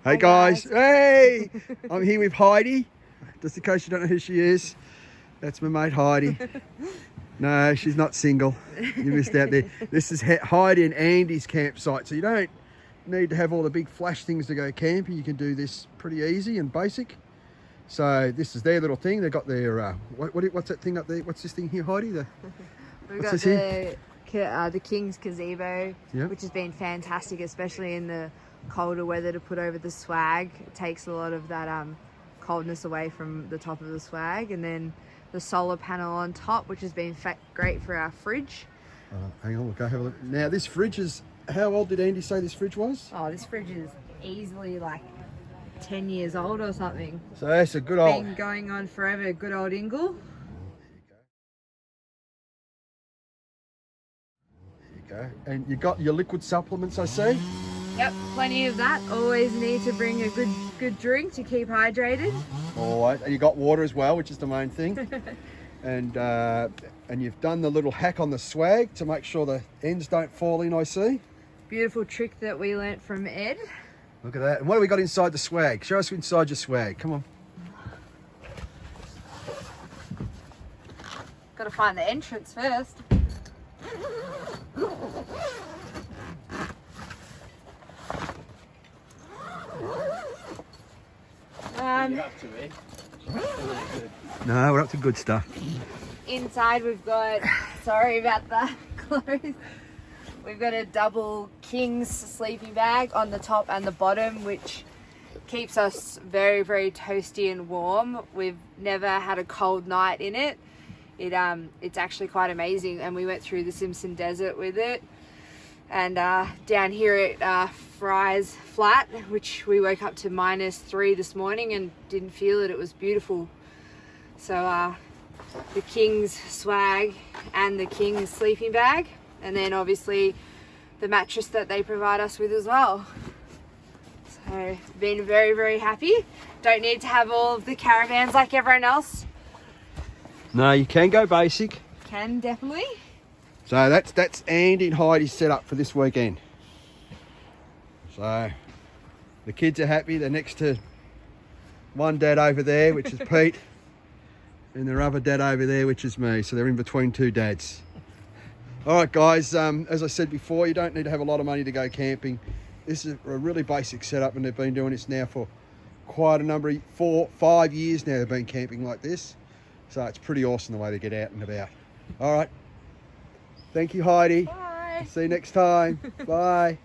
Hey guys, hey! I'm here with Heidi. Just in case you don't know who she is, that's my mate Heidi. No, she's not single. You missed out there. This is Heidi and Andy's campsite, so you don't need to have all the big flash things to go camping. You can do this pretty easy and basic. So this is their little thing. They've got their what's that thing up there? What's this thing here, Heidi? We've got the King's Gazebo, which has been fantastic, especially in the colder weather, to put over the swag. It takes a lot of that coldness away from the top of the swag. And then the solar panel on top, which has been great for our fridge. Hang on, we'll go have a look. Now this fridge is, how old did Andy say this fridge was? Oh, this fridge is easily like 10 years old or something. So that's a good old... Been going on forever, good old Ingle. There you go. And you got your liquid supplements, I see? Yep, plenty of that. Always need to bring a good drink to keep hydrated. All right, and you got water as well, which is the main thing. And you've done the little hack on the swag to make sure the ends don't fall in, I see. Beautiful trick that we learnt from Ed. Look at that. And what do we got inside the swag? Show us inside your swag. Come on. Got to find the entrance first. No, we're up to good stuff. Inside we've got, sorry about the clothes, we've got a double King's sleeping bag on the top and the bottom, which keeps us very, very toasty and warm. We've never had a cold night in it. It's actually quite amazing, and we went through the Simpson Desert with it. And down here at Fry's Flat, which we woke up to -3 this morning and didn't feel it. It was beautiful. So the King's swag and the King's sleeping bag, and then obviously the mattress that they provide us with as well. So been very, very happy. Don't need to have all of the caravans like everyone else. No, you can go basic. Can definitely. So that's Andy and Heidi's setup for this weekend. So the kids are happy. They're next to one dad over there, which is Pete, and their other dad over there, which is me. So they're in between two dads. All right, guys, as I said before, you don't need to have a lot of money to go camping. This is a really basic setup, and they've been doing this now for quite a number of 4-5 years now. They've been camping like this. So it's pretty awesome the way to get out and about. All right. Thank you, Heidi. Bye. See you next time. Bye.